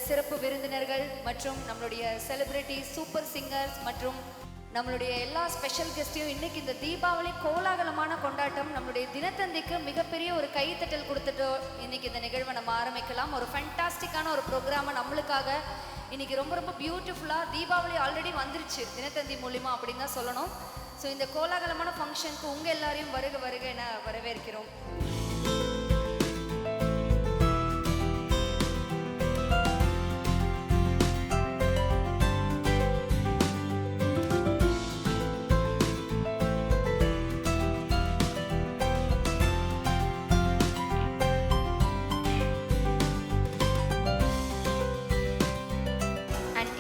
சிறப்பு விருந்தினர்கள் மற்றும் நம்மளுடைய செலிபிரிட்டி சூப்பர் சிங்கர்ஸ் மற்றும் நம்மளுடைய எல்லா ஸ்பெஷல் கெஸ்டையும் இன்னைக்கு இந்த தீபாவளி கோலாகலமான கொண்டாட்டம் நம்மளுடைய தினத்தந்திக்கு மிகப்பெரிய ஒரு கைத்தட்டல் கொடுத்துட்டு இன்னைக்கு இந்த நிகழ்வை நம்ம ஆரம்பிக்கலாம். ஒரு ஃபேண்டாஸ்டிக்கான ஒரு ப்ரோக்ராமை நம்மளுக்காக இன்னைக்கு ரொம்ப ரொம்ப பியூட்டிஃபுல்லாக தீபாவளி ஆல்ரெடி வந்துருச்சு தினத்தந்தி மூலிமா அப்படின்னு தான் சொல்லணும். ஸோ இந்த கோலாகலமான ஃபங்க்ஷனுக்கு உங்கள் எல்லாரையும் வருக வருக என வரவேற்கிறோம்.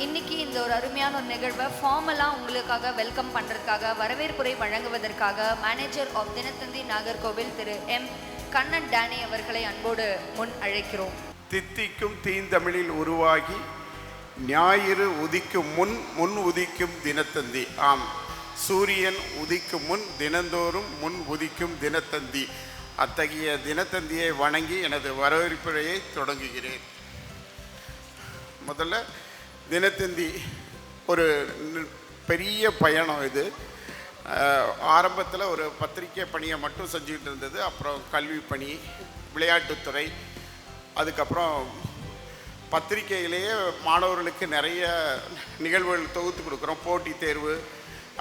இன்னைக்கு இந்த ஒரு அருமையான ஒரு நிகழ்வை ஃபார்மலாக உங்களுக்காக வெல்கம் பண்ணுறதுக்காக வரவேற்புரை வழங்குவதற்காக manager of Dinathanthi Nagercoil Thiru M Kannan Danny அவர்களை அன்போடு முன் அழைக்கிறோம். தித்திக்கும் தீந்தமிழில் உருவாகி ஞாயிறு உதிக்கும் முன் உதிக்கும் தினத்தந்தி. ஆம், சூரியன் உதிக்கும் முன் தினந்தோறும் முன் உதிக்கும் தினத்தந்தி. அத்தகைய தினத்தந்தியை வணங்கி எனது வரவேற்புரையை தொடங்குகிறேன். முதல்ல தினத்தந்தி ஒரு பெரிய பயணம். இது ஆரம்பத்தில் ஒரு பத்திரிக்கை பணியை மட்டும் செஞ்சுக்கிட்டு இருந்தது. அப்புறம் கல்வி பணி, விளையாட்டுத்துறை, அதுக்கப்புறம் பத்திரிக்கையிலேயே மாணவர்களுக்கு நிறைய நிகழ்வுகள் தொகுத்து கொடுக்குறோம். போட்டித் தேர்வு,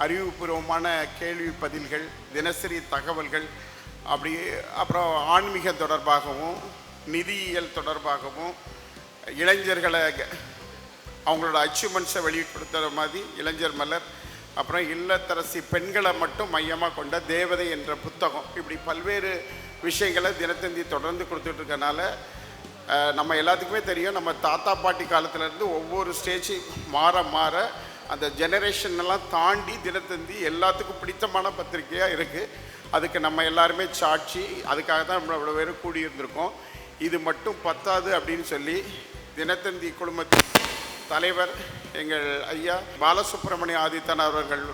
அறிவுபூர்வமான கேள்வி பதில்கள், தினசரி தகவல்கள், அப்படி அப்புறம் ஆன்மீக தொடர்பாகவும் நிதியியல் தொடர்பாகவும் இளைஞர்களை அவங்களோட அச்சீவ்மெண்ட்ஸை வெளிப்படுத்துகிற மாதிரி இளைஞர் மலர், அப்புறம் இல்லத்தரசி பெண்களை மட்டும் மையமாக கொண்ட தேவதை என்ற புத்தகம், இப்படி பல்வேறு விஷயங்களை தினத்தந்தி தொடர்ந்து கொடுத்துட்ருக்கனால நம்ம எல்லாத்துக்குமே தெரியும், நம்ம தாத்தா பாட்டி காலத்துலேருந்து ஒவ்வொரு ஸ்டேஜ் மாற அந்த ஜெனரேஷன்லாம் தாண்டி தினத்தந்தி எல்லாத்துக்கும் பிடித்தமான பத்திரிகையாக இருக்குது. அதுக்கு நம்ம எல்லாருமே சாட்சி. அதுக்காக தான் நம்ம இவ்வளோ பேரும் கூடியிருந்திருக்கோம். இது மட்டும் பத்தாது அப்படின்னு சொல்லி தினத்தந்தி குழுமத்தின் தலைவர் எங்கள் ஐயா பாலசுப்ரமணிய ஆதித்தன் அவர்கள்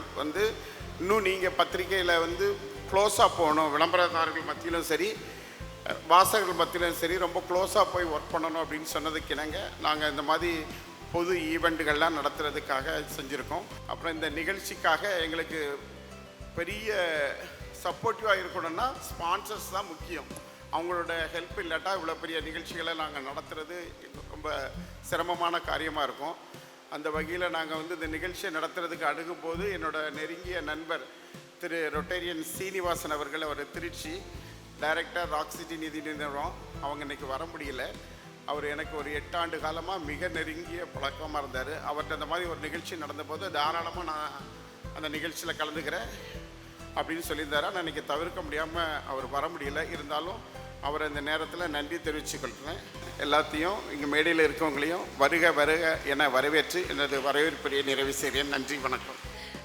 இன்னும் நீங்கள் பத்திரிகையில் க்ளோஸாக போகணும், விளம்பரதாரர்கள் மத்தியிலும் சரி வாசகர்கள் மத்தியிலும் சரி ரொம்ப க்ளோஸாக போய் ஒர்க் பண்ணணும் அப்படின்னு சொன்னதுக்கு இணங்க நாங்கள் இந்த மாதிரி பொது ஈவெண்ட்டுகள்லாம் நடத்துறதுக்காக செஞ்சுருக்கோம். அப்புறம் இந்த நிகழ்ச்சிக்காக எங்களுக்கு பெரிய சப்போர்ட்டிவாக இருக்கணும்னா ஸ்பான்சர்ஸ் தான் முக்கியம். அவங்களோட ஹெல்ப் இல்லாட்டா இவ்வளோ பெரிய நிகழ்ச்சிகளை நாங்கள் நடத்துகிறது ரொம்ப சிரமமான காரியமாக இருக்கும். அந்த வகையில் நாங்கள் இந்த நிகழ்ச்சியை நடத்துறதுக்கு அணுகும்போது என்னோட நெருங்கிய நண்பர் திரு ரொட்டேரியன் சீனிவாசன் அவர்கள், அவர் திருச்சி டைரக்டர் ராக் சிட்டி நிதி நிறுவனம், அவங்க இன்றைக்கி வர முடியல. அவர் எனக்கு ஒரு 8 ஆண்டு காலமாக மிக நெருங்கிய பழக்கமாக இருந்தார். அவர்கிட்ட அந்த மாதிரி ஒரு நிகழ்ச்சி நடந்தபோது தாராளமாக நான் அந்த நிகழ்ச்சியில் கலந்துக்கிறேன் அப்படின்னு சொல்லியிருந்தார். நான் இன்றைக்கி தவிர்க்க முடியாமல் அவர் வர முடியல. இருந்தாலும் அவரை இந்த நேரத்தில் நன்றி தெரிவித்துக்கொள்கிறேன். எல்லாத்தையும் இங்கே மேடையில் இருக்கவங்களையும் வருக வருக என வரவேற்று எனது வரவேற்புரையை நிறைவு செய்கிறேன். நன்றி, வணக்கம்.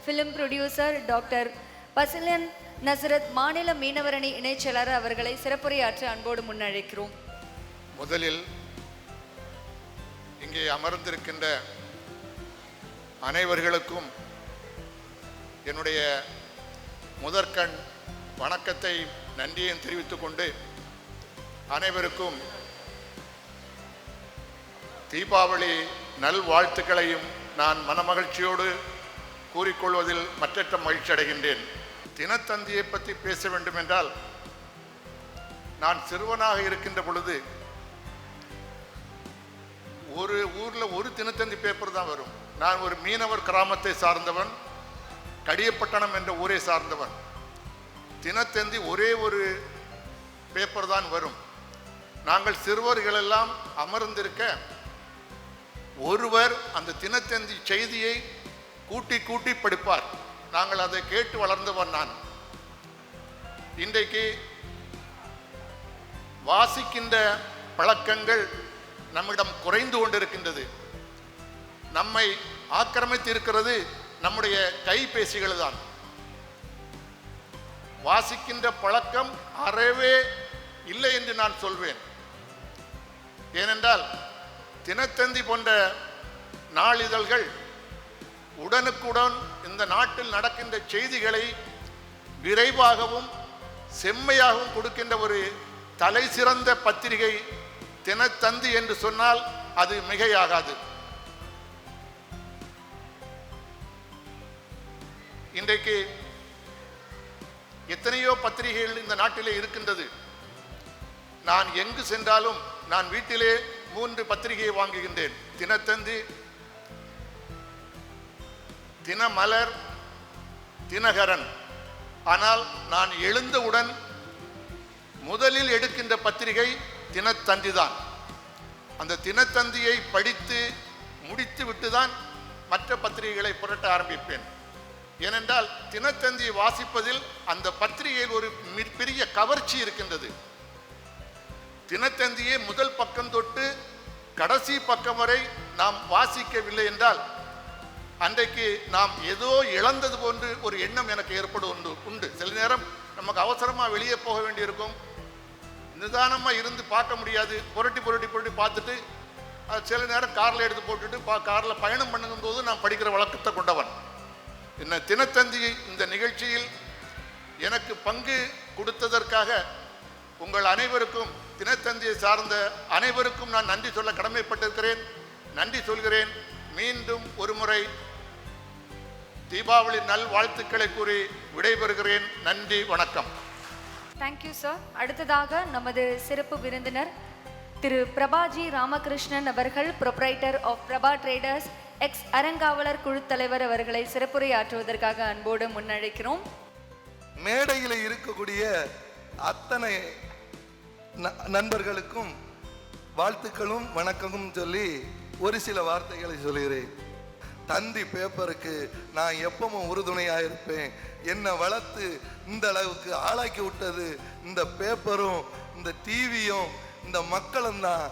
Film producer doctor Basilan Nazareth மாநில மீனவரணி இணைச்செயலாளர் அவர்களை சிறப்புரையாற்ற அன்போடு முன்னழைக்கிறோம். முதலில் இங்கே அமர்ந்திருக்கின்ற அனைவர்களுக்கும் என்னுடைய முதற்கண் வணக்கத்தை நன்றியும் தெரிவித்துக் கொண்டு அனைவருக்கும் தீபாவளி நல்வாழ்த்துக்களையும் நான் மனமகிழ்ச்சியோடு கூறிக்கொள்வதில் மற்றற்ற மகிழ்ச்சி அடைகின்றேன். தினத்தந்தியை பற்றி பேச வேண்டும் என்றால், நான் சிறுவனாக இருக்கின்ற பொழுது ஒரு ஊரில் ஒரு தினத்தந்தி பேப்பர் தான் வரும். நான் ஒரு மீனவர் கிராமத்தை சார்ந்தவன், கடியப்பட்டணம் என்ற ஊரை சார்ந்தவன். தினத்தந்தி ஒரே ஒரு பேப்பர் தான் வரும். நாங்கள் சிறுவர்களெல்லாம் அமர்ந்திருக்க ஒருவர் அந்த தினத்தந்தி செய்தியை கூட்டி கூட்டி படிப்பார். நாங்கள் அதை கேட்டு வளர்ந்தவன் நான். இன்றைக்கு வாசிக்கின்ற பழக்கங்கள் நம்மிடம் குறைந்து கொண்டிருக்கின்றது. நம்மை ஆக்கிரமித்து இருக்கிறது நம்முடைய கைபேசிகள் தான். வாசிக்கின்ற பழக்கம் அறவே இல்லை என்று நான் சொல்வேன். ஏனென்றால் தினத்தந்தி போன்ற நாளிதழ்கள் உடனுக்குடன் இந்த நாட்டில் நடக்கின்ற செய்திகளை விரைவாகவும் செம்மையாகவும் கொடுக்கின்ற ஒரு தலை சிறந்த பத்திரிகை தினத்தந்தி என்று சொன்னால் அது மிகையாகாது. இன்றைக்கு எத்தனையோ பத்திரிகைகள் இந்த நாட்டிலே இருக்கின்றது. நான் எங்கு சென்றாலும் நான் வீட்டிலே 3 பத்திரிகையை வாங்குகின்றேன். தினத்தந்தி, தினமலர், தினகரன். ஆனால் நான் எழுந்தவுடன் முதலில் எடுக்கின்ற பத்திரிகை தினத்தந்தி தான். அந்த தினத்தந்தியை படித்து முடித்து விட்டுதான் மற்ற பத்திரிகைகளை புரட்ட ஆரம்பிப்பேன். ஏனென்றால் தினத்தந்தியை வாசிப்பதில் அந்த பத்திரிகையில் ஒரு பெரிய கவர்ச்சி இருக்கின்றது. தினத்தந்தியை முதல் பக்கம் தொட்டு கடைசி பக்கம் வரை நாம் வாசிக்கவில்லை என்றால் அன்றைக்கு நாம் ஏதோ இழந்தது போன்று ஒரு எண்ணம் எனக்கு உண்டு. சில நேரம் நமக்கு அவசரமாக வெளியே போக வேண்டியிருக்கும். நிதானமாக இருந்து பார்க்க முடியாது. புரட்டி பார்த்துட்டு சில நேரம் காரில் எடுத்து போட்டுட்டு காரில் பயணம் பண்ணும் போது நான் படிக்கிற வழக்கத்தை கொண்டவன். என்ன தினத்தந்தி இந்த நிகழ்ச்சியில் எனக்கு பங்கு கொடுத்ததற்காக உங்கள் அனைவருக்கும், தினத்தந்தியை சார்ந்த அனைவருக்கும் நான் நன்றி சொல்ல கடமைப்பட்டிருக்கிறேன். நன்றி சொல்கிறேன். மீண்டும் ஒரு முறை தீபாவளி நல் வாழ்த்துக்களை கூறி விடைபெறுகிறேன். நன்றி, வணக்கம். Thank you sir. அடுத்ததாக நமது சிறப்பு விருந்தினர் திரு பிரபாஜி ராமகிருஷ்ணன் அவர்கள், proprietor of Prabha traders, ex அறங்காவலர் குழு தலைவர் அவர்களை சிறப்புரையாற்றுவதற்காக அன்போடு முன்னழைக்கிறோம். மேடையில் இருக்கக்கூடிய அத்தனை நண்பர்களுக்கும் வாழ்த்துக்களும் வணக்கமும் சொல்லி ஒரு சில வார்த்தைகளை சொல்கிறேன். தந்தி பேப்பருக்கு நான் எப்பவும் உறுதுணையாக இருப்பேன். என்னை வளர்த்து இந்த அளவுக்கு ஆளாக்கி விட்டது இந்த பேப்பரும் இந்த டிவியும் இந்த மக்களும் தான்.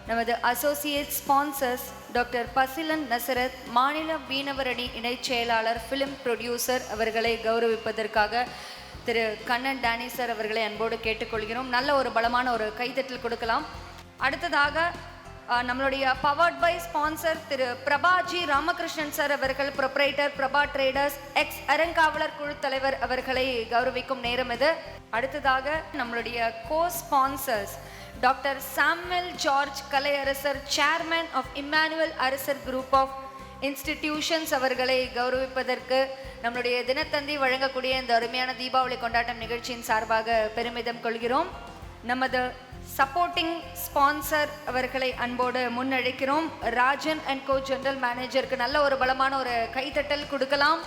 நமது associate sponsors doctor Basilan Nazareth, மாநில மீனவர் அணி இணைச் செயலாளர், ஃபிலிம் ப்ரொடியூசர் அவர்களை கௌரவிப்பதற்காக திரு கண்ணன் டேனி சார் அவர்களை அன்போடு கேட்டுக்கொள்கிறோம். நல்ல ஒரு பலமான ஒரு கைதட்டல் கொடுக்கலாம். அடுத்ததாக நம்மளுடைய பவர்ட் பை ஸ்பான்சர் திரு பிரபாஜி ராமகிருஷ்ணன் சார் அவர்கள், ப்ரொப்ரைட்டர் பிரபா ட்ரேடர்ஸ், எக்ஸ் அறங்காவலர் குழு தலைவர் அவர்களை கௌரவிக்கும் நேரம் இது. அடுத்ததாக நம்மளுடைய co sponsors doctor Samuel George Kalaiyarasar, chairman of Immanuel Arasar group of institutions அவர்களை கௌரவிப்பதற்கு நம்மளுடைய தினத்தந்தி வழங்கக்கூடிய இந்த அருமையான தீபாவளி கொண்டாட்டம் நிகழ்ச்சியின் சார்பாக பெருமிதம் கொள்கிறோம். நமது சப்போர்ட்டிங் ஸ்பான்சர் அவர்களை அன்போடு முன்னழைக்கிறோம். ராஜன் அண்ட் கோ ஜெனரல் மேனேஜருக்கு நல்ல ஒரு பலமான ஒரு கைத்தட்டல் கொடுக்கலாம்.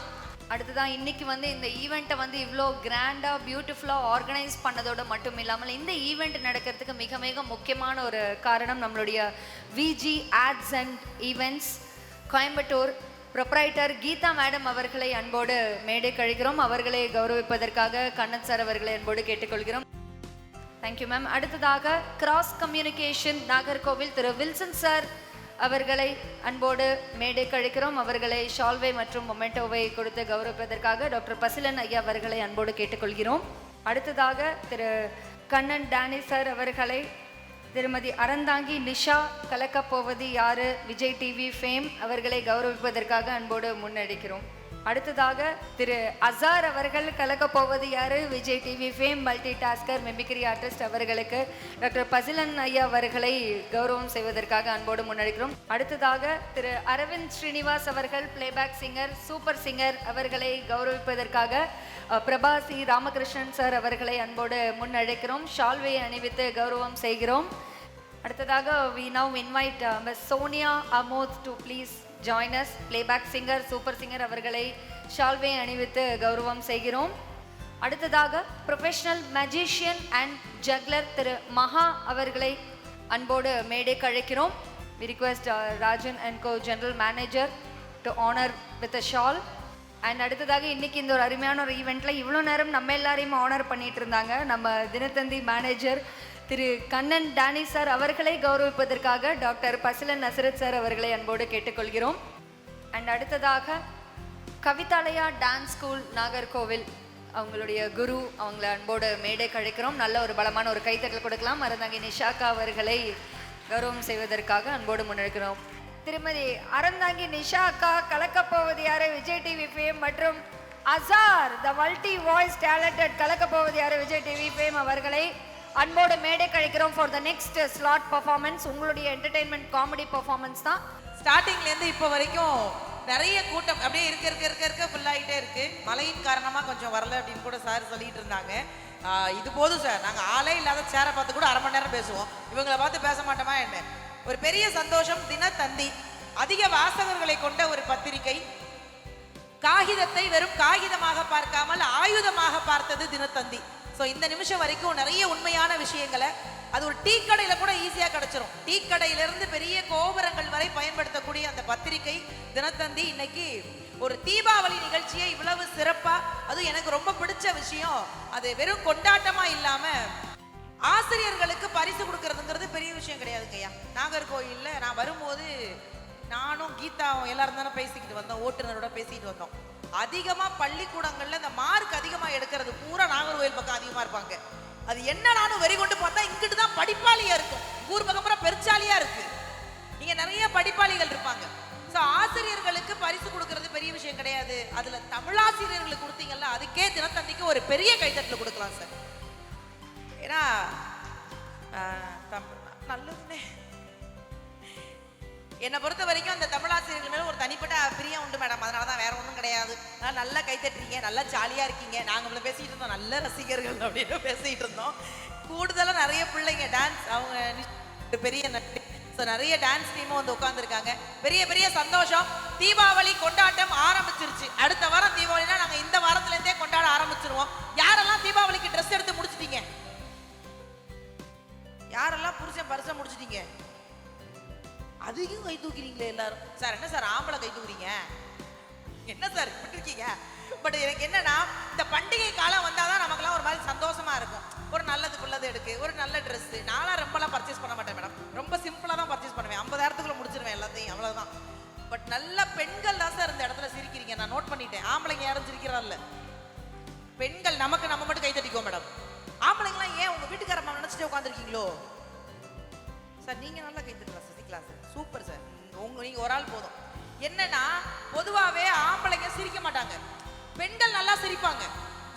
அடுத்ததான் இன்னைக்கு இந்த ஈவெண்ட்டை இவ்வளோ கிராண்டாக பியூட்டிஃபுல்லாக ஆர்கனைஸ் பண்ணதோடு மட்டும் இல்லாமல் இந்த ஈவெண்ட் நடக்கிறதுக்கு மிக மிக முக்கியமான ஒரு காரணம் நம்மளுடைய Viji ads and events Coimbatore proprietor Geetha madam அவர்களை அன்போடு மேடை கழிக்கிறோம். அவர்களை கௌரவிப்பதற்காக கண்ணன் சார் அவர்களை அன்போடு கேட்டுக்கொள்கிறோம். Thank you ma'am. அடுத்ததாக கிராஸ் கம்யூனிகேஷன் நாகர்கோவில் திரு வில்சன் சார் அவர்களை அன்போடு மேடை கழிக்கிறோம். அவர்களை ஷால்வே மற்றும் மொமெண்டோவை கொடுத்து கௌரவிப்பதற்காக டாக்டர் பசிலன் ஐயா அவர்களை அன்போடு கேட்டுக்கொள்கிறோம். அடுத்ததாக திரு கண்ணன் டேனி சார் அவர்களை திருமதி அறந்தாங்கி நிஷா கலக்கப்போவது யாரு விஜய் டிவி ஃபேம் அவர்களை கௌரவிப்பதற்காக அன்போடு முன்னெடுக்கிறோம். அடுத்ததாக திரு அசார் அவர்கள் கலக்கப்போவது யாரு Vijay TV fame multitasker mimicry artist அவர்களுக்கு டாக்டர் பசிலன் ஐயா அவர்களை கௌரவம் செய்வதற்காக அன்போடு முன்னெடுக்கிறோம். அடுத்ததாக திரு அரவிந்த் ஸ்ரீனிவாஸ் அவர்கள் பிளேபேக் சிங்கர் சூப்பர் சிங்கர் அவர்களை கௌரவிப்பதற்காக பிரபாசி ராமகிருஷ்ணன் சார் அவர்களை அன்போடு முன்னழைக்கிறோம். ஷால்வையை அணிவித்து கௌரவம் செய்கிறோம். அடுத்ததாக we now invite Ms. Sonia Amod to please join us. Playback singer super singer அவர்களை ஷால்வை அணிவித்து கௌரவம் செய்கிறோம். அடுத்ததாக ப்ரொஃபஷனல் மேஜிஷியன் அண்ட் ஜக்லர் திரு மகா அவர்களை அன்போடு மேடைக்கு அழைக்கிறோம். We request Rajan and Co General Manager to honor with a shawl. And அடுத்ததாக இன்னைக்கு இந்த ஒரு அருமையான ஒரு ஈவெண்ட்ல இவ்வளோ நேரம் நம்ம எல்லாரையும் ஆனர் பண்ணிட்டு இருந்தாங்க நம்ம Dinathanthi manager Thiru Kannan Danny sir அவர்களை கௌரவிப்பதற்காக டாக்டர் பசிலன் நசரத் சார் அவர்களை அன்போடு கேட்டுக்கொள்கிறோம். அண்ட் அடுத்ததாக கவிதாலயா டான்ஸ் ஸ்கூல் நாகர்கோவில் அவங்களுடைய குரு அவங்கள அன்போடு மேடை கழிக்கிறோம். நல்ல ஒரு பலமான ஒரு கைத்தட்டல் கொடுக்கலாம். அறந்தாங்கி நிஷாக்கா அவர்களை கௌரவம் செய்வதற்காக அன்போடு முன்னெடுக்கிறோம். திருமதி அறந்தாங்கி நிஷா அக்கா கலக்கப்போவது யாரு விஜய் டிவி ஃபேம் மற்றும் Azar the multi voice talented Kalakkapovathu யாரு விஜய் டிவி ஃபேம் அவர்களை அன்போடு மேடை கழிக்கிறோம் for the next slot performance. உங்களுடைய என்டர்டெயின்மெண்ட் காமெடி பர்ஃபார்மன்ஸ் தான். ஸ்டார்டிங்லேருந்து இப்போ வரைக்கும் நிறைய கூட்டம் அப்படியே இருக்க ஃபுல் ஆகிட்டே இருக்கு. மழையின் காரணமாக கொஞ்சம் வரல அப்படின்னு கூட சார் சொல்லிட்டு இருந்தாங்க. இது போதும் சார், நாங்கள் ஆளே இல்லாத சேரை பார்த்து கூட அரை மணி நேரம் பேசுவோம், இவங்களை பார்த்து பேச மாட்டோமா என்ன? ஒரு பெரிய சந்தோஷம். தினத்தந்தி அதிக வாசகர்களை கொண்ட ஒரு பத்திரிகை. காகிதத்தை வெறும் காகிதமாக பார்க்காமல் ஆயுதமாக பார்த்தது தினத்தந்தி. ஸோ இந்த நிமிஷம் வரைக்கும் நிறைய உண்மையான விஷயங்களை அது ஒரு டீ கடையில கூட ஈஸியாக கிடைச்சிரும். டீ கடையிலிருந்து பெரிய கோபுரங்கள் வரை பயன்படுத்தக்கூடிய அந்த பத்திரிகை தினத்தந்தி இன்னைக்கு ஒரு தீபாவளி நிகழ்ச்சியை இவ்வளவு சிறப்பா, அதுவும் எனக்கு ரொம்ப பிடிச்ச விஷயம், அது வெறும் கொண்டாட்டமா இல்லாம ஆசிரியர்களுக்கு பரிசு கொடுக்கறதுங்கிறது பெரிய விஷயம் கிடையாதுங்க ஐயா. நாகர்கோயில்ல நான் வரும்போது நானும் கீதாவும் எல்லாரும் தானே பேசிக்கிட்டு வந்தோம், ஓட்டுநரோட பேசிக்கிட்டு வந்தோம். அதிகமா பள்ளிக்கூடங்கள்ல இந்த மார்க் அதிகமா எடுக்கிறது பூரா நாகர்கோயில் பக்கம் அதிகமா இருப்பாங்க. அது என்ன நானும் வெறி கொண்டு பார்த்தா இங்கிட்டு தான் படிப்பாளியா இருக்கும், ஊர் பக்கம் பூரா பெருச்சாலியா இருக்கு. இங்க நிறைய படிப்பாளிகள் இருப்பாங்க. ஸோ ஆசிரியர்களுக்கு பரிசு கொடுக்கறது பெரிய விஷயம் கிடையாது. அதுல தமிழாசிரியர்களுக்கு கொடுத்தீங்கல்ல, அதுக்கே தினத்தந்திக்கு ஒரு பெரிய கைத்தட்டல் கொடுக்கலாம் சார். ஏன்னா நல்லதுன்னே என்னை பொறுத்த வரைக்கும் அந்த தமிழாசிரியர்கள் மேலே ஒரு தனிப்பட்ட பிரியம் உண்டு மேடம். அதனால தான் வேற ஒன்றும் கிடையாது. நான் நல்லா கைத்தட்டுறீங்க, நல்லா ஜாலியாக இருக்கீங்க, நாங்கள் இவ்வளோ பேசிகிட்டு இருந்தோம், நல்ல ரசிகர்கள் அப்படின்னு பேசிகிட்டு இருந்தோம். கூடுதலாக நிறைய பிள்ளைங்க டான்ஸ், அவங்க பெரிய நன்றி. ஸோ நிறைய டான்ஸ் டீமும் வந்து உட்காந்துருக்காங்க. பெரிய பெரிய சந்தோஷம். தீபாவளி கொண்டாட்டம் ஆரம்பிச்சிருச்சு. அடுத்த வாரம் தீபாவளினா நாங்கள் இந்த வாரத்துலேருந்தே கொண்டாட ஆரம்பிச்சிருவோம். யாரெல்லாம் தீபாவளிக்கு ட்ரெஸ் எடுத்து முடிச்சிட்டீங்க? யாரெல்லாம் புருஷன் பரிசை முடிச்சிட்டீங்க? அதிகம் கை தூக்கிறீங்களே எல்லாரும். சார் என்ன சார் ஆம்பளை கை தூக்குறீங்க? என்ன சார் இப்படி இருக்கீங்க? பட் எனக்கு என்னன்னா, இந்த பண்டிகை காலம் வந்தாதான் நமக்குலாம் ஒரு மாதிரி சந்தோஷமா இருக்கும். ஒரு நல்லதுக்குள்ளது எடுக்கு, ஒரு நல்ல ட்ரெஸ். நான்லாம் ரொம்பலாம் பர்ச்சேஸ் பண்ண மாட்டேன் மேடம், ரொம்ப சிம்பிளாக தான் பர்ச்சேஸ் பண்ணுவேன். 50,000க்குள்ள முடிச்சிருவேன் எல்லாத்தையும், அவ்வளோதான். பட் நல்ல பெண்கள் தான் சார் இந்த இடத்துல சிரிக்கிறீங்க, நான் நோட் பண்ணிட்டேன். ஆம்பளைங்க யாரும் சிரிக்கிறா இல்லை, பெண்கள். நமக்கு நம்ம மட்டும் கை தட்டிக்கோ மேடம். ஆம்பளைங்களாம் ஏன் உங்க வீட்டுக்காரம்மா நினைச்சிட்டு உட்காந்துருக்கீங்களோ? சார் நீங்க நல்லா கை தட்டலாம், சசிக்கலாம் சார், சூப்பர் சார். நீங்க ஒரு ஆள் போதும். என்னன்னா பொதுவாகவே ஆம்பளைங்க சிரிக்க மாட்டாங்க, பெண்கள் நல்லா சிரிப்பாங்க.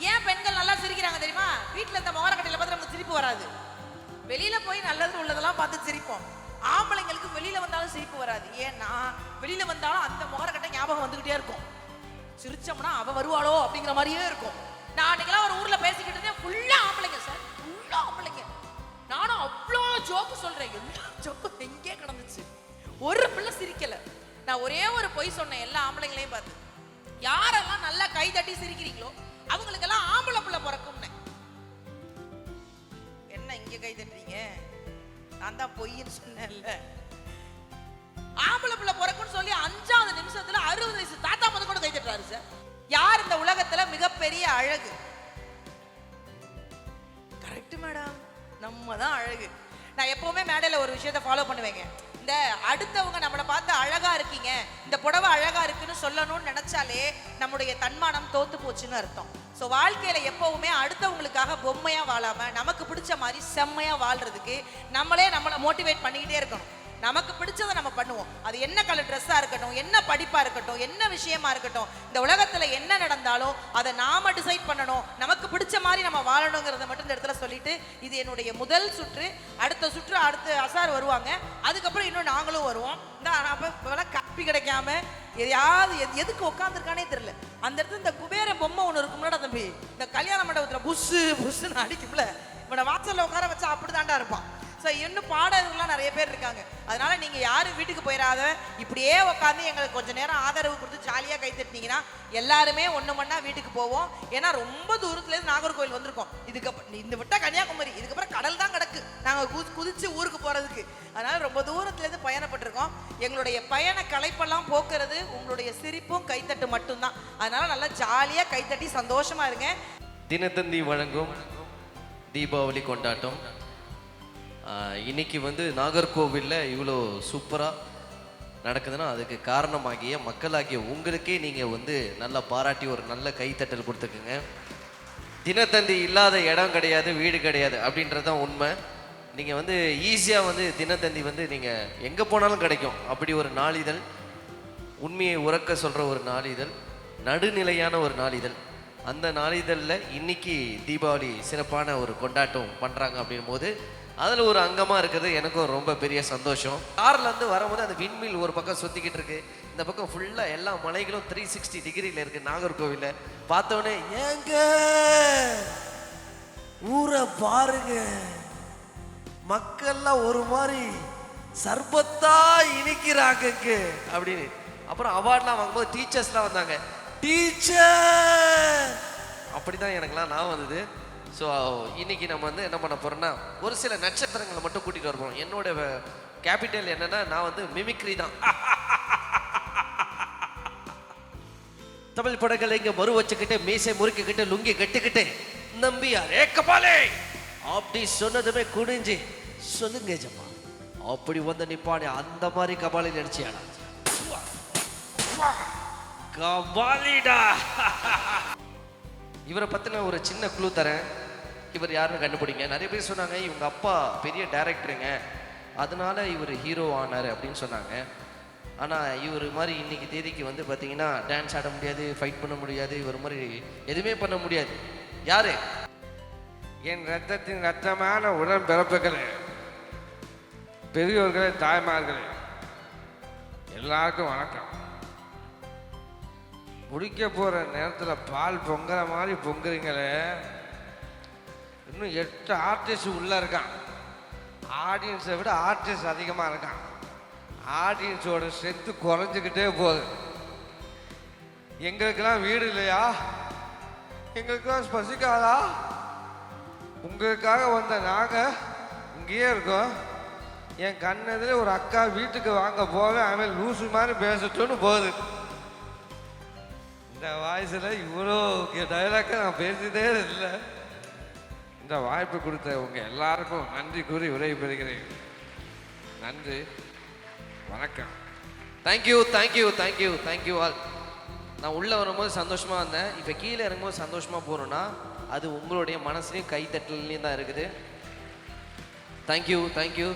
ஏன் பெண்கள் நல்லா சிரிக்கிறாங்க தெரியுமா? வீட்டில் இந்த மோரக்கட்டையில் பார்த்து நமக்கு சிரிப்பு வராது, வெளியில போய் நல்லது உள்ளதெல்லாம் பார்த்து சிரிப்போம். ஆம்பளைங்களுக்கு வெளியில வந்தாலும் சிரிப்பு வராது. ஏன்னா வெளியில வந்தாலும் அந்த மோரக்கட்டை ஞாபகம் வந்துகிட்டே இருக்கும். சிரிச்சோம்னா அவ வருவாளோ அப்படிங்கிற மாதிரியே இருக்கும். நான் அன்னைக்கெல்லாம் ஒரு ஊர்ல பேசிக்கிட்டு இருந்தேன், ஃபுல்லா ஆம்பளைங்க சார், ஃபுல்லா ஆம்பளைங்க. நானும் அவ்வளோ ஜோக்கு சொல்றேன், எல்லா ஜோக்கும் எங்கே கிடந்துச்சு, ஒரு பிள்ளை சிரிக்கல. நான் ஒரே ஒரு பொய் சொன்னேன் எல்லா ஆம்பளைங்களையும் பார்த்து, யாரெல்லாம் நல்லா கை தட்டி சிரிக்கிறீங்களோ அவங்களுக்கெல்லாம் ஆம்பளை பிள்ளை பிறக்கும்னு. என்ன இங்க கை தட்டுறீங்க? நான் தான் பொய்ன்னு சொன்னேன்ல. ஆம்பளை பிள்ளை பிறக்கும்னு சொல்லி 5வது நிமிஷத்துல 60 வயசு தாத்தா முத கூட கை தட்டுறாரு சார். யார் இந்த உலகத்துல மிகப்பெரிய அழகு? கரெக்ட் மேடம், நம்ம தான் அழகு. நான் எப்பவுமே மேடையில ஒரு விஷயத்தை ஃபாலோ பண்ணுவேங்க. இந்த அடுத்தவங்க நம்மளை பார்த்து அழகா இருக்கீங்க, இந்த புடவை அழகா இருக்குன்னு சொல்லணும்னு நினைச்சாலே நம்முடைய தன்மானம் தோத்து போச்சுன்னு அர்த்தம். ஸோ வாழ்க்கையில எப்பவுமே அடுத்தவங்களுக்காக பொம்மையா வாழாம நமக்கு பிடிச்ச மாதிரி செம்மையா வாழ்றதுக்கு நம்மளே நம்மளை மோட்டிவேட் பண்ணிக்கிட்டே இருக்கணும். நமக்கு பிடிச்சதை நம்ம பண்ணுவோம். அது என்ன கலர் ட்ரெஸ்ஸா இருக்கட்டும், என்ன படிப்பா இருக்கட்டும், என்ன விஷயமா இருக்கட்டும், இந்த உலகத்துல என்ன நடந்தாலும் அதை நாம டிசைட் பண்ணணும். நமக்கு பிடிச்ச மாதிரி நம்ம வாழணுங்கிறத மட்டும் இந்த இடத்துல சொல்லிட்டு, இது என்னுடைய முதல் சுற்று. அடுத்த சுற்று அடுத்த அசார் வருவாங்க, அதுக்கப்புறம் இன்னும் நாங்களும் வருவோம். இந்த காப்பி கிடைக்காம எதையாவது எதுக்கு உட்காந்துருக்கானே தெரியல. அந்த இடத்துல இந்த குபேர பொம்மை ஒன்று இருக்கும்ல தம்பி, இந்த கல்யாண மண்டபத்துல புஷு புஷுன்னு அடிக்கும்ல, இவனை வாசல்ல உட்கார வச்சா அப்படிதான்டா இருப்பான். ஸோ இன்னும் பாடகர்கள்லாம் நிறைய பேர் இருக்காங்க. அதனால நீங்கள் யாரும் வீட்டுக்கு போயிடாத, இப்படியே உட்காந்து எங்களுக்கு கொஞ்சம் நேரம் ஆதரவு கொடுத்து ஜாலியாக கை தட்டினீங்கன்னா எல்லாருமே ஒன்று மண்ணா வீட்டுக்கு போவோம். ஏன்னா ரொம்ப தூரத்துலேருந்து நாகர்கோவில் வந்திருக்கோம். இதுக்கப்புறம் இந்த விட்டா கன்னியாகுமரி, இதுக்கப்புறம் கடல் தான் கிடக்கு நாங்கள் குதிச்சு ஊருக்கு போகிறதுக்கு. அதனால ரொம்ப தூரத்துலேருந்து பயணப்பட்டிருக்கோம். எங்களுடைய பயண களைப்பெல்லாம் போக்குறது உங்களுடைய சிரிப்பும் கைத்தட்டு மட்டும்தான். அதனால நல்லா ஜாலியாக கைத்தட்டி சந்தோஷமா இருங்க. தினத்தந்தி வழங்கும் தீபாவளி கொண்டாட்டம் இன்னைக்கு நாகர்கோவிலில் இவ்வளோ சூப்பராக நடக்குதுன்னா அதுக்கு காரணமாகிய மக்களாகிய உங்களுக்கே நீங்கள் நல்லா பாராட்டி ஒரு நல்ல கைத்தட்டல் கொடுத்துக்குங்க. தினத்தந்தி இல்லாத இடம் கிடையாது, வீடு கிடையாது அப்படின்றதான் உண்மை. நீங்கள் ஈஸியாக தினத்தந்தி நீங்கள் எங்கே போனாலும் கிடைக்கும். அப்படி ஒரு நாளிதழ், உண்மையை உறக்க சொல்கிற ஒரு நாளிதழ், நடுநிலையான ஒரு நாளிதழ். அந்த நாளிதழில் இன்னைக்கு தீபாவளி சிறப்பான ஒரு கொண்டாட்டம் பண்ணுறாங்க அப்படின் போது அதில் ஒரு அங்கமாக இருக்கிறது எனக்கும் ரொம்ப பெரிய சந்தோஷம். கார்லேருந்து வரும்போது அந்த விண்மில் ஒரு பக்கம் சுற்றிக்கிட்டு இருக்கு, இந்த பக்கம் ஃபுல்லாக எல்லா மலைகளும் 360 டிகிரியில் இருக்குது. நாகர்கோவிலில் பார்த்தோன்னே ஏங்க ஊரை பாருங்க, மக்கள்லாம் ஒரு மாதிரி சர்பத்தா இனிக்கிறாங்க அப்படின்னு. அப்புறம் அவார்ட்லாம் வாங்கும்போது டீச்சர்ஸ்லாம் வந்தாங்க, டீச்சர் அப்படிதான் எனக்குலாம் நான் வந்தது. ஸோ இன்னைக்கு நம்ம வந்து என்ன பண்ண போறோம்னா ஒரு சில நட்சத்திரங்களை மட்டும் கூட்டிட்டு வருவோம். என்னோட கேபிட்டல் என்னன்னா நான் வந்து மிமிக்ரி தான். தமிழ் படங்களை இங்க மறு வச்சுக்கிட்டு மீசை முறுக்கிக்கிட்டு லுங்கி கட்டுக்கிட்டு நம்பியார் ஏக்கபாலே அப்படி சொன்னதுமே குனிஞ்சு சொல்லுங்க ஜம்மா அப்படி வந்து நிப்பானே அந்த மாதிரி கபாலி நடிச்சியாடா கபாலிடா. இவரை பத்தின ஒரு சின்ன குழு தரேன், இவர் யாருன்னு கண்டுபிடிங்க. நிறைய பேர் சொன்னாங்க இவங்க அப்பா பெரிய டைரக்டருங்க அதனால இவர் ஹீரோ ஆனார் அப்படின்னு சொன்னாங்க. ஆனால் இவர் மாதிரி இன்னைக்கு தேதிக்கு வந்து பார்த்தீங்கன்னா டான்ஸ் ஆட முடியாது, ஃபைட் பண்ண முடியாது, இவர் மாதிரி எதுவுமே பண்ண முடியாது. யாரு? என் ரத்தத்தின் ரத்தமான உடன் பிறப்புகளே, பெரியோர்களே, தாய்மார்களே, எல்லாருக்கும் வணக்கம். முடிக்க போகிற நேரத்தில் பால் பொங்குற மாதிரி பொங்குறீங்களே. இன்னும் 8 ஆர்டிஸ்ட் உள்ளே இருக்கான். ஆடியன்ஸை விட ஆர்டிஸ்ட் அதிகமாக இருக்கான். ஆடியன்ஸோட ஸ்ட்ரென்த்து குறைஞ்சிக்கிட்டே போகுது. எங்களுக்கெல்லாம் வீடு இல்லையா? எங்களுக்கெல்லாம் பசிக்காதா? உங்களுக்காக வந்த நாங்கள் இங்கேயே இருக்கோம். என் கண்ணதில் ஒரு அக்கா வீட்டுக்கு வாங்க போக அவன் லூசு மாதிரி பேசட்டும்னு போகுது. இந்த வாய்ஸில் இவ்வளோ டைலாக்கை நான் பேசிட்டே இல்லை. இந்த வாய்ப்பு கொடுத்த உங்கள் எல்லாருக்கும் நன்றி கூறி உரை பெறுகிறேன். நன்றி, வணக்கம். Thank you thank you thank you thank you all. நான் உள்ளே வரும்போது சந்தோஷமாக வந்தேன், இப்போ கீழே இறங்கும்போது சந்தோஷமாக போகிறோன்னா அது உங்களுடைய மனசுலையும் கைத்தட்டலையும் தான் இருக்குது. Thank you thank you.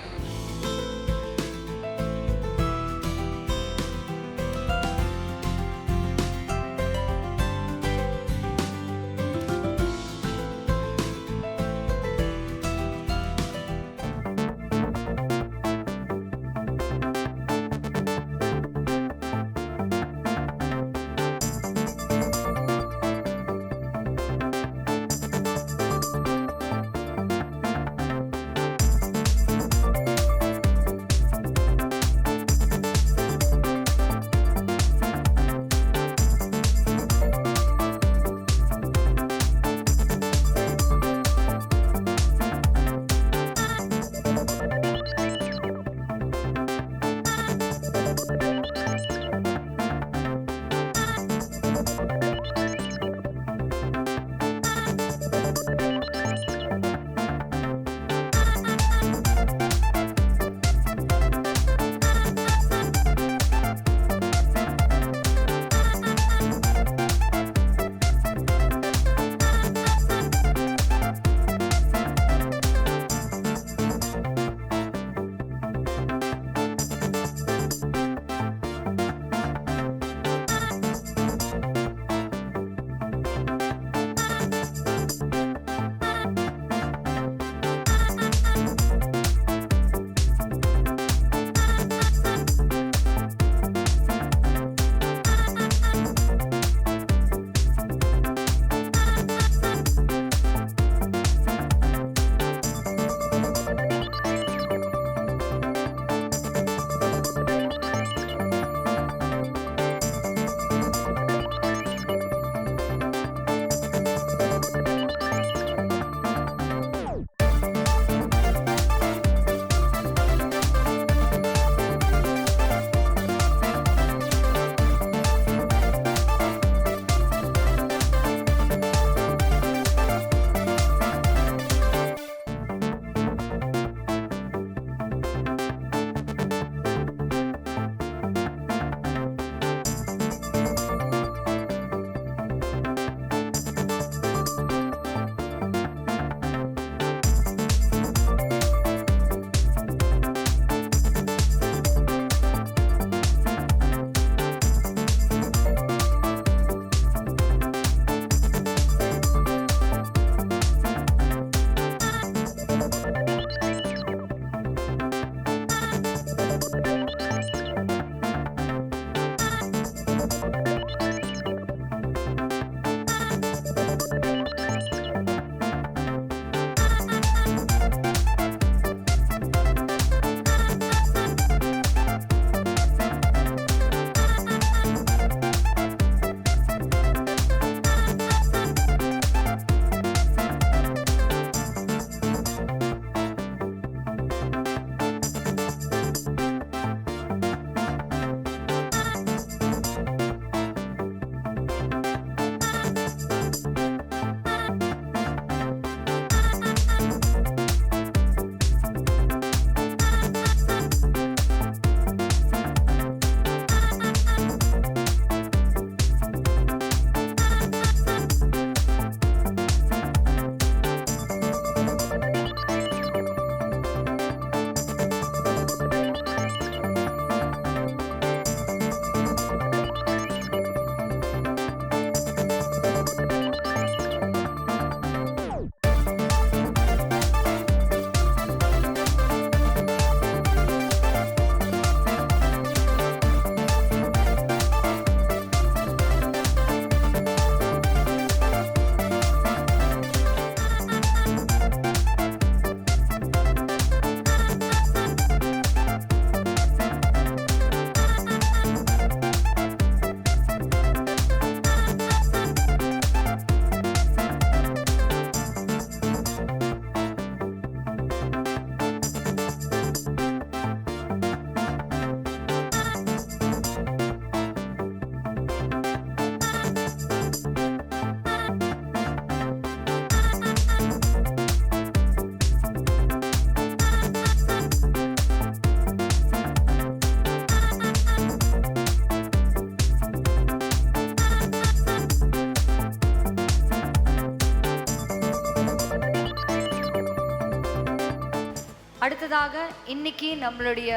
அடுத்ததாக இன்னைக்கு நம்மளுடைய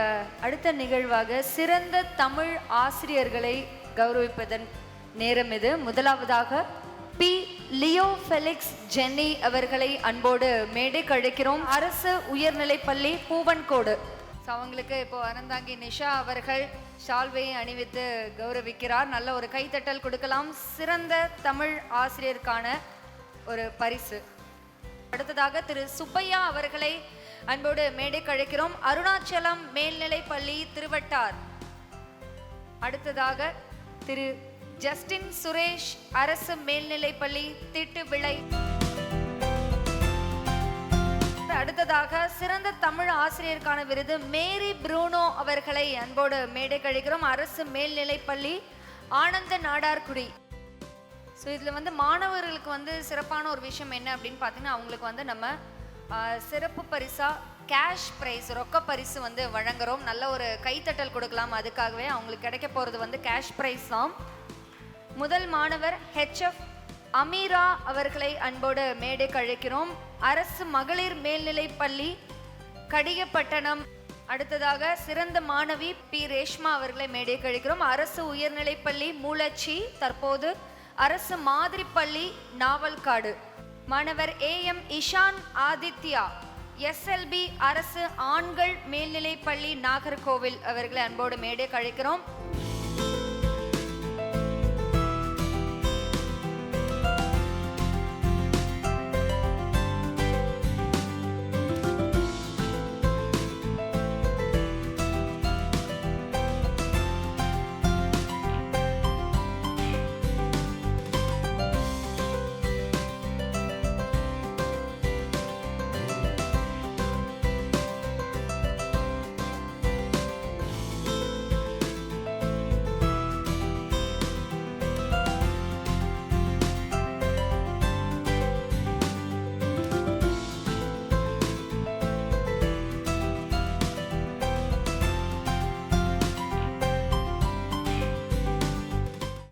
அடுத்த நிகழ்வாக சிறந்த தமிழ் ஆசிரியர்களை கௌரவிப்பதன் நேரம் இது. முதலாவதாக பி. லியோ ஃபெலிக்ஸ் ஜென்னி அவர்களை அன்போடு மேடைக்கு அழைக்கிறோம். அரசு உயர்நிலைப்பள்ளி பூவன்கோடு. அவங்களுக்கு இப்போ அறந்தாங்கி நிஷா அவர்கள் ஷால்வையை அணிவித்து கௌரவிக்கிறார். நல்ல ஒரு கைத்தட்டல் கொடுக்கலாம். சிறந்த தமிழ் ஆசிரியருக்கான ஒரு பரிசு. அடுத்ததாக திரு சுப்பையா அவர்களை அன்போடு மேடைக்கு அழைக்கிறோம். அருணாச்சலம் மேல்நிலைப்பள்ளி திருவட்டார். அடுத்ததாக திரு ஜஸ்டின் சுரேஷ் அரசு மேல்நிலைப்பள்ளி திட்டுவிளை. அடுத்ததாக சிறந்த தமிழ் ஆசிரியருக்கான விருது மேரி ப்ரூனோ அவர்களை அன்போடு மேடை கழிக்கிறோம். அரசு மேல்நிலைப்பள்ளி ஆனந்த நாடார்குடி. ஸோ இதில் மாணவர்களுக்கு சிறப்பான ஒரு விஷயம் என்ன அப்படின்னு பார்த்தீங்கன்னா, அவங்களுக்கு நம்ம சிறப்பு பரிசா கேஷ் ப்ரைஸ் ரொக்க பரிசு வழங்குறோம். நல்ல ஒரு கைத்தட்டல் கொடுக்கலாம். அதுக்காகவே அவங்களுக்கு கிடைக்க போகிறது கேஷ் ப்ரைஸ் தான். முதல் மாணவர் HF அமீரா அவர்களை அன்போடு மேடை கழிக்கிறோம். அரசு மகளிர் மேல்நிலைப்பள்ளி கடிகப்பட்டணம். அடுத்ததாக சிறந்த மாணவி பி. ரேஷ்மா அவர்களை மேடை கழிக்கிறோம். அரசு உயர்நிலைப்பள்ளி மூலச்சி, தற்போது அரசு மாதிரி பள்ளி நாவல்காடு. மாணவர் AM இஷான் ஆதித்யா SLB அரசு ஆண்கள் மேல்நிலைப்பள்ளி நாகர்கோவில் அவர்களை அன்போடு மேடை கழிக்கிறோம்.